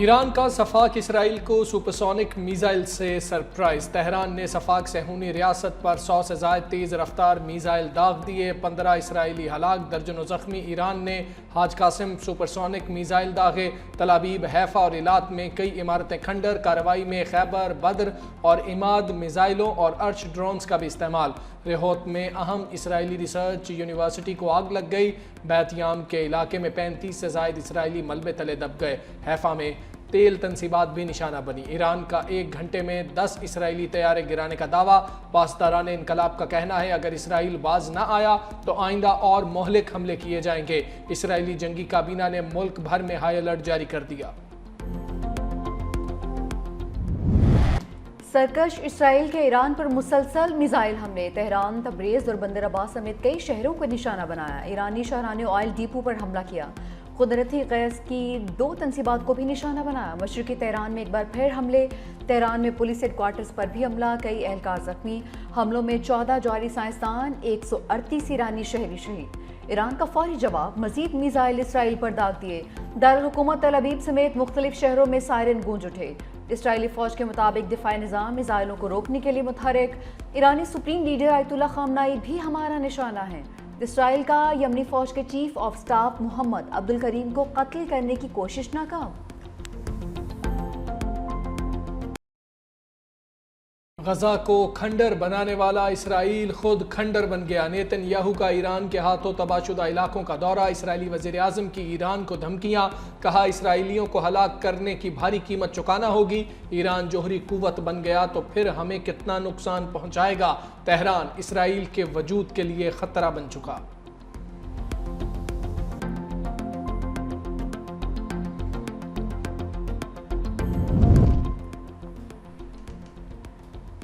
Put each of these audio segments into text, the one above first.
ایران کا صفاق اسرائیل کو supersonic missile سے سرپرائز۔ تہران نے صفاق صہیونی ریاست پر 100 سے زائد تیز رفتار میزائل داغ دیے، 15 اسرائیلی ہلاک، درجنوں زخمی۔ ایران نے حاج قاسم سپرسونک میزائل داغے، تل ابیب، حیفا اور ایلات میں کئی عمارتیں کھنڈر۔ کارروائی میں خیبر، بدر اور عماد میزائلوں اور ارچ ڈرونز کا بھی استعمال۔ ریہوت میں اہم اسرائیلی ریسرچ یونیورسٹی کو آگ لگ گئی۔ بیت یام کے علاقے میں 35 سے زائد اسرائیلی ملبے تلے دب گئے۔ حیفا میں تیل تنصیبات بھی نشانہ بنی۔ ایران کا 1 گھنٹے میں 10 اسرائیلی طیارے گرانے کا دعویٰ۔ پاسداران انقلاب کا کہنا ہے اگر اسرائیل باز نہ آیا تو آئندہ اور مہلک حملے کیے جائیں گے۔ اسرائیلی جنگی کابینہ نے ملک بھر میں ہائی الرٹ جاری کر دیا۔ سرکش اسرائیل کے ایران پر مسلسل میزائل حملے، تہران، تبریز اور بندر عباس سمیت کئی شہروں کو نشانہ بنایا۔ ایرانی شاہراہ نے آئل ڈیپو پر حملہ کیا، قدرتی گیس کی 2 تنصیبات کو بھی نشانہ بنایا۔ مشرقی تہران میں ایک بار پھر حملے، تہران میں پولیس ہیڈ کوارٹرز پر بھی حملہ، کئی اہلکار زخمی۔ حملوں میں 14 جوہری سائنسدان، 138 ایرانی شہری شہید۔ ایران کا فوری جواب، مزید میزائل اسرائیل پر داغ دیے۔ دارالحکومت تل ابیب سمیت مختلف شہروں میں سائرن گونج اٹھے۔ اسرائیلی فوج کے مطابق دفاعی نظام میزائلوں کو روکنے کے لیے متحرک۔ ایرانی سپریم لیڈر آیت اللہ خامنائی بھی ہمارا نشانہ ہے۔ اسرائیل کا یمنی فوج کے چیف آف سٹاف محمد عبدالکریم کو قتل کرنے کی کوشش ناکام۔ غزہ کو کھنڈر بنانے والا اسرائیل خود کھنڈر بن گیا۔ نیتن یاہو کا ایران کے ہاتھوں تباہ شدہ علاقوں کا دورہ، اسرائیلی وزیر اعظم کی ایران کو دھمکیاں، کہا اسرائیلیوں کو ہلاک کرنے کی بھاری قیمت چکانا ہوگی۔ ایران جوہری قوت بن گیا تو پھر ہمیں کتنا نقصان پہنچائے گا۔ تہران اسرائیل کے وجود کے لیے خطرہ بن چکا۔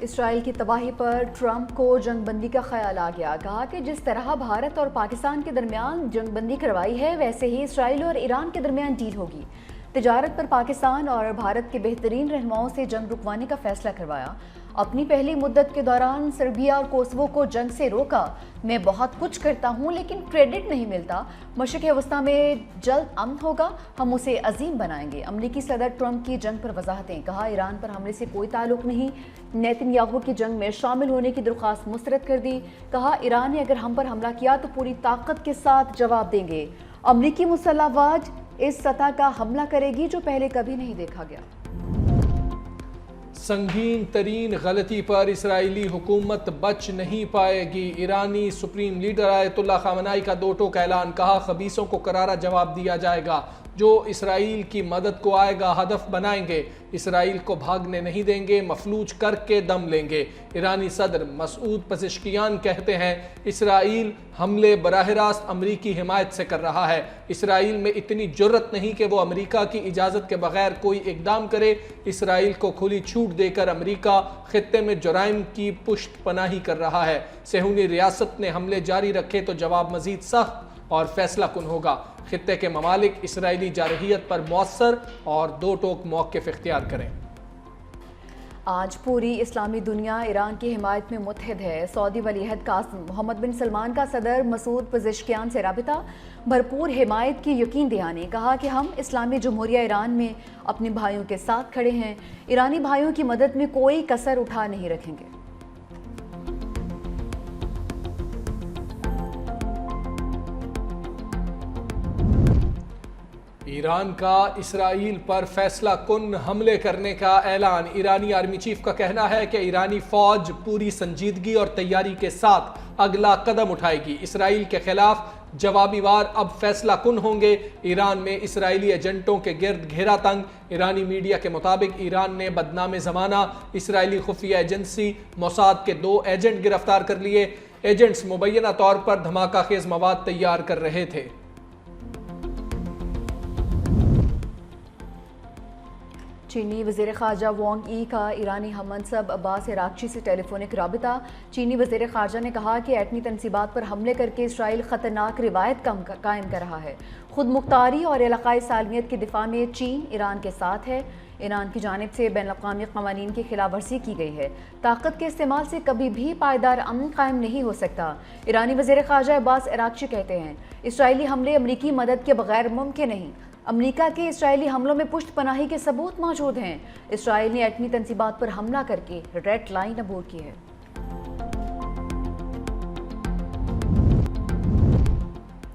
اسرائیل کی تباہی پر ٹرمپ کو جنگ بندی کا خیال آ گیا، کہا کہ جس طرح بھارت اور پاکستان کے درمیان جنگ بندی کروائی ہے ویسے ہی اسرائیل اور ایران کے درمیان ڈیل ہوگی۔ تجارت پر پاکستان اور بھارت کے بہترین رہنماؤں سے جنگ رکوانے کا فیصلہ کروایا۔ اپنی پہلی مدت کے دوران سربیا اور کوسوو کو جنگ سے روکا۔ میں بہت کچھ کرتا ہوں لیکن کریڈٹ نہیں ملتا۔ مشرق وسطیٰ میں جلد امن ہوگا، ہم اسے عظیم بنائیں گے۔ امریکی صدر ٹرمپ کی جنگ پر وضاحتیں، کہا ایران پر حملے سے کوئی تعلق نہیں۔ نیتن یاہو کی جنگ میں شامل ہونے کی درخواست مسترد کر دی، کہا ایران نے اگر ہم پر حملہ کیا تو پوری طاقت کے ساتھ جواب دیں گے۔ امریکی مسلح افواج اس سطح کا حملہ کرے گی جو پہلے کبھی نہیں دیکھا گیا۔ سنگین ترین غلطی پر اسرائیلی حکومت بچ نہیں پائے گی۔ ایرانی سپریم لیڈر آیت اللہ خامنائی کا 2 ٹوک اعلان، کہا خبیثوں کو کرارا جواب دیا جائے گا۔ جو اسرائیل کی مدد کو آئے گا ہدف بنائیں گے، اسرائیل کو بھاگنے نہیں دیں گے، مفلوج کر کے دم لیں گے۔ ایرانی صدر مسعود پزشکیان کہتے ہیں اسرائیل حملے براہ راست امریکی حمایت سے کر رہا ہے۔ اسرائیل میں اتنی جرت نہیں کہ وہ امریکہ کی اجازت کے بغیر کوئی اقدام کرے۔ اسرائیل کو کھلی چھوٹ دے کر امریکہ خطے میں جرائم کی پشت پناہی کر رہا ہے۔ صہیونی ریاست نے حملے جاری رکھے تو جواب مزید سخت اور فیصلہ کن ہوگا۔ خطے کے ممالک اسرائیلی جارحیت پر مؤثر اور 2 ٹوک موقف اختیار کریں۔ آج پوری اسلامی دنیا ایران کی حمایت میں متحد ہے۔ سعودی ولی عہد قاسم محمد بن سلمان کا صدر مسعود پزشکیان سے رابطہ، بھرپور حمایت کی یقین دہانی، کہا کہ ہم اسلامی جمہوریہ ایران میں اپنے بھائیوں کے ساتھ کھڑے ہیں، ایرانی بھائیوں کی مدد میں کوئی کسر اٹھا نہیں رکھیں گے۔ ایران کا اسرائیل پر فیصلہ کن حملے کرنے کا اعلان۔ ایرانی آرمی چیف کا کہنا ہے کہ ایرانی فوج پوری سنجیدگی اور تیاری کے ساتھ اگلا قدم اٹھائے گی۔ اسرائیل کے خلاف جوابی وار اب فیصلہ کن ہوں گے۔ ایران میں اسرائیلی ایجنٹوں کے گرد گھیرا تنگ۔ ایرانی میڈیا کے مطابق ایران نے بدنام زمانہ اسرائیلی خفیہ ایجنسی موساد کے 2 ایجنٹ گرفتار کر لیے۔ ایجنٹس مبینہ طور پر دھماکہ خیز مواد تیار کر رہے تھے۔ چینی وزیر خارجہ وانگ ای کا ایرانی ہم منصب عباس عراقچی سے ٹیلی فونک رابطہ۔ چینی وزیر خارجہ نے کہا کہ ایٹمی تنصیبات پر حملے کر کے اسرائیل خطرناک روایت قائم کر رہا ہے۔ خود مختاری اور علاقائی سالمیت کے دفاع میں چین ایران کے ساتھ ہے۔ ایران کی جانب سے بین الاقوامی قوانین کی خلاف ورزی کی گئی ہے۔ طاقت کے استعمال سے کبھی بھی پائیدار امن قائم نہیں ہو سکتا۔ ایرانی وزیر خارجہ عباس عراقچی کہتے ہیں اسرائیلی حملے امریکی مدد کے بغیر ممکن نہیں۔ امریکہ کے اسرائیلی حملوں میں پشت پناہی کے ثبوت موجود ہیں۔ اسرائیل نے ایٹمی تنصیبات پر حملہ کر کے ریڈ لائن عبور کی ہے۔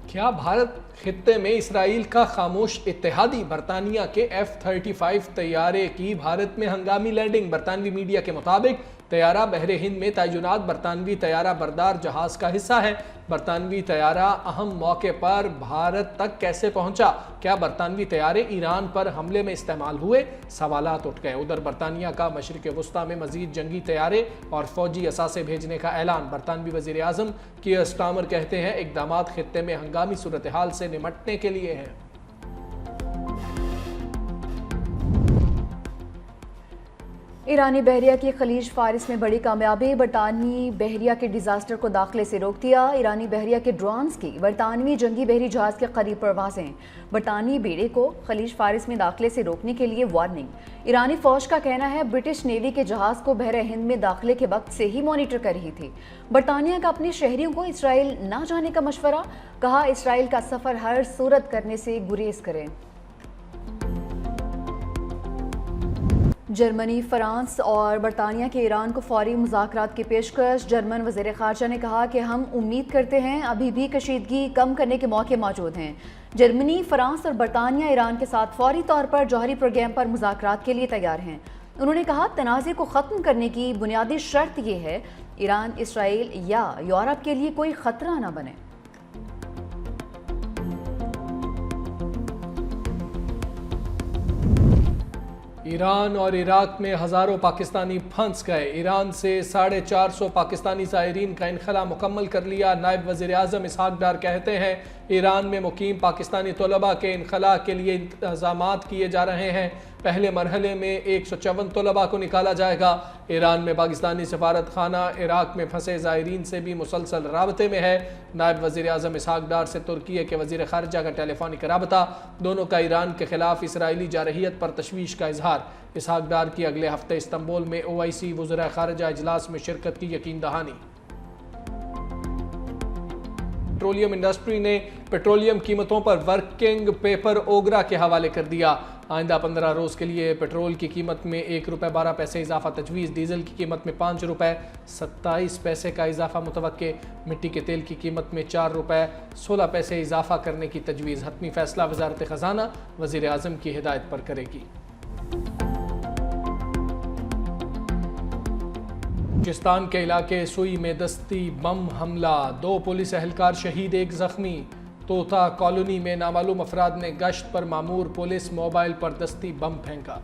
کیا بھارت خطے میں اسرائیل کا خاموش اتحادی؟ برطانیہ کے F-35 طیارے کی بھارت میں ہنگامی لینڈنگ۔ برطانوی میڈیا کے مطابق طیارہ بحر ہند میں تعینات برطانوی طیارہ بردار جہاز کا حصہ ہے۔ برطانوی طیارہ اہم موقع پر بھارت تک کیسے پہنچا؟ کیا برطانوی طیارے ایران پر حملے میں استعمال ہوئے؟ سوالات اٹھ گئے۔ ادھر برطانیہ کا مشرق وسطیٰ میں مزید جنگی طیارے اور فوجی اثاثے بھیجنے کا اعلان۔ برطانوی وزیر اعظم کیئر سٹارمر کہتے ہیں اقدامات خطے میں ہنگامی صورتحال سے نمٹنے کے لیے ہیں۔ ایرانی بحریہ کی خلیج فارس میں بڑی کامیابی، برطانوی بحریہ کے ڈیزاسٹر کو داخلے سے روک دیا۔ ایرانی بحریہ کے ڈرونز کی برطانوی جنگی بحری جہاز کے قریب پروازیں، برطانوی بیڑے کو خلیج فارس میں داخلے سے روکنے کے لیے وارننگ۔ ایرانی فوج کا کہنا ہے برٹش نیوی کے جہاز کو بحر ہند میں داخلے کے وقت سے ہی مانیٹر کر رہی تھی۔ برطانیہ کا اپنے شہریوں کو اسرائیل نہ جانے کا مشورہ، کہا اسرائیل کا سفر ہر صورت کرنے سے گریز کریں۔ جرمنی، فرانس اور برطانیہ کے ایران کو فوری مذاکرات کی پیشکش۔ جرمن وزیر خارجہ نے کہا کہ ہم امید کرتے ہیں ابھی بھی کشیدگی کم کرنے کے موقع موجود ہیں۔ جرمنی، فرانس اور برطانیہ ایران کے ساتھ فوری طور پر جوہری پروگرام پر مذاکرات کے لیے تیار ہیں۔ انہوں نے کہا تنازع کو ختم کرنے کی بنیادی شرط یہ ہے ایران اسرائیل یا یورپ کے لیے کوئی خطرہ نہ بنے۔ ایران اور عراق میں ہزاروں پاکستانی پھنس گئے۔ ایران سے 450 پاکستانی زائرین کا انخلا مکمل کر لیا۔ نائب وزیر اعظم اسحاق ڈار کہتے ہیں ایران میں مقیم پاکستانی طلباء کے انخلا کے لیے انتظامات کیے جا رہے ہیں۔ پہلے مرحلے میں 154 طلباء کو نکالا جائے گا۔ ایران میں پاکستانی سفارت خانہ عراق میں پھنسے زائرین سے بھی مسلسل رابطے میں ہے۔ نائب وزیر اعظم اسحاق ڈار سے ترکیہ کے وزیر خارجہ کا ٹیلی فونک رابطہ، دونوں کا ایران کے خلاف اسرائیلی جارحیت پر تشویش کا اظہار۔ اسحاق ڈار کی اگلے ہفتے استنبول میں OIC وزراء خارجہ اجلاس میں شرکت کی یقین دہانی۔ پیٹرولیم انڈسٹری نے پیٹرولیم قیمتوں پر ورکنگ پیپر اوگرا کے حوالے کر دیا۔ آئندہ 15 روز کے لیے پیٹرول کی قیمت میں ₹1.12 اضافہ تجویز، ڈیزل کی قیمت میں ₹5.27 کا اضافہ متوقع، مٹی کے تیل کی قیمت میں ₹4.16 اضافہ کرنے کی تجویز۔ حتمی فیصلہ وزارت خزانہ وزیر اعظم کی ہدایت پر کرے گی۔ بلوچستان کے علاقے سوئی میں دستی بم حملہ، 2 پولیس اہلکار شہید، 1 زخمی۔ توتا کالونی میں نامعلوم افراد نے گشت پر مامور پولیس موبائل پر دستی بم پھینکا۔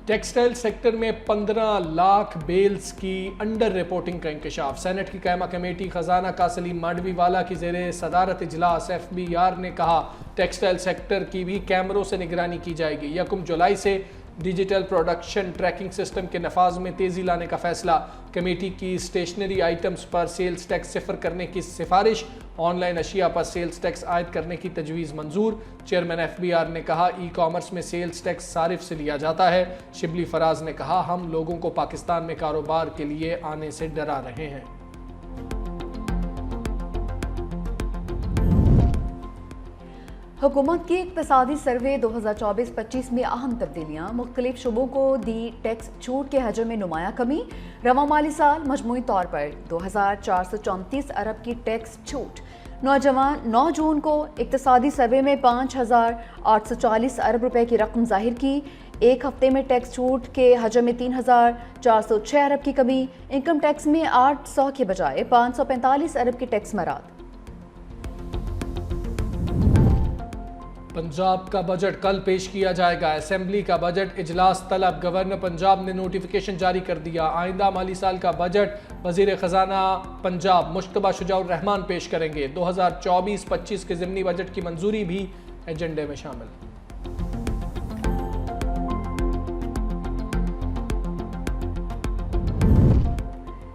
ٹیکسٹائل سیکٹر میں 15 لاکھ بیلز کی انڈر رپورٹنگ کا انکشاف۔ سینٹ کی قائمہ کمیٹی خزانہ کا سلیم مانڈوی والا کی زیر صدارت اجلاس FBR نے کہا ٹیکسٹائل سیکٹر کی بھی کیمروں سے نگرانی کی جائے گی۔ 1 جولائی سے ڈیجیٹل پروڈکشن ٹریکنگ سسٹم کے نفاذ میں تیزی لانے کا فیصلہ۔ کمیٹی کی اسٹیشنری آئٹمز پر سیلز ٹیکس صفر کرنے کی سفارش، آن لائن اشیاء پر سیلز ٹیکس عائد کرنے کی تجویز منظور۔ چیئرمین FBR نے کہا ای کامرس میں سیلز ٹیکس صارف سے لیا جاتا ہے۔ شبلی فراز نے کہا ہم لوگوں کو پاکستان میں کاروبار کے لیے آنے سے ڈرا رہے ہیں۔ حکومت کی اقتصادی سروے 2024-25 میں اہم تبدیلیاں، مختلف شعبوں کو دی ٹیکس چھوٹ کے حجم میں نمایاں کمی۔ رواں مالی سال مجموعی طور پر 2434 ارب کی ٹیکس چھوٹ۔ 9 جون کو اقتصادی سروے میں 5840 ارب روپے کی رقم ظاہر کی۔ ایک ہفتے میں ٹیکس چھوٹ کے حجم میں 3406 ارب کی کمی۔ انکم ٹیکس میں 800 کے بجائے 545 ارب کی ٹیکس مراد۔ پنجاب کا بجٹ کل پیش کیا جائے گا۔ اسمبلی کا بجٹ اجلاس طلب، گورنر پنجاب نے نوٹیفیکیشن جاری کر دیا۔ آئندہ مالی سال کا بجٹ وزیر خزانہ پنجاب مشتبہ شجاع الرحمان پیش کریں گے۔ 2024-25 کے ضمنی بجٹ کی منظوری بھی ایجنڈے میں شامل۔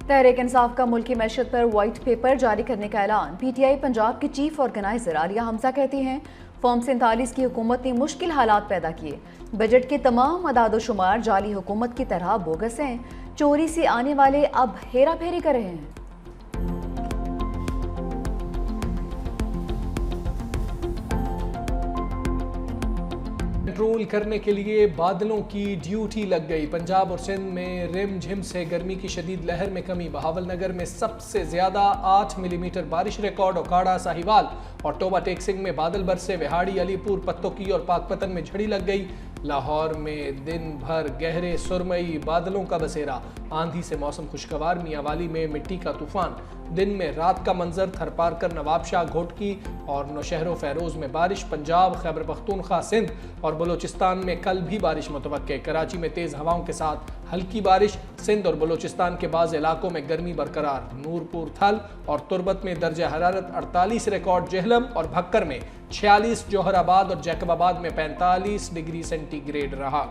تحریک انصاف کا ملکی معیشت پر وائٹ پیپر جاری کرنے کا اعلان۔ PTI پنجاب کی چیف آرگنائزر عالیہ حمزہ کہتی ہیں فارم 47 کی حکومت نے مشکل حالات پیدا کیے۔ بجٹ کے تمام اعداد و شمار جعلی حکومت کی طرح بوگس ہیں۔ چوری سے آنے والے اب ہیرا پھیری کر رہے ہیں۔ کنٹرول کرنے کے لیے بادلوں کی ڈیوٹی لگ گئی۔ پنجاب اور سندھ میں رم جھم سے گرمی کی شدید لہر میں کمی۔ بہاول نگر میں سب سے زیادہ 8 ملی میٹر بارش ریکارڈ۔ اوکاڑا، ساہیوال اور ٹوبا ٹیک سنگھ میں بادل برسے۔ وہاڑی، علی پور، پتوکی اور پاک پتن میں جھڑی لگ گئی۔ لاہور میں دن بھر گہرے سرمئی بادلوں کا بسیرا۔ آندھی سے موسم خوشگوار۔ میاں والی میں مٹی کا طوفان۔ دن میں رات کا منظر۔ تھر پار کر، نواب شاہ، گھوٹکی اور نوشہر و فیروز میں بارش۔ پنجاب، خیبر پختونخوا، سندھ اور بلوچستان میں کل بھی بارش متوقع۔ کراچی میں تیز ہواؤں کے ساتھ ہلکی بارش۔ سندھ اور بلوچستان کے بعض علاقوں میں گرمی برقرار۔ نورپور، تھل اور تربت میں درجہ حرارت 48 ریکارڈ۔ جہلم اور بھکر میں 46، جوہر آباد اور جیکب آباد میں 45 ڈگری سینٹی گریڈ رہا۔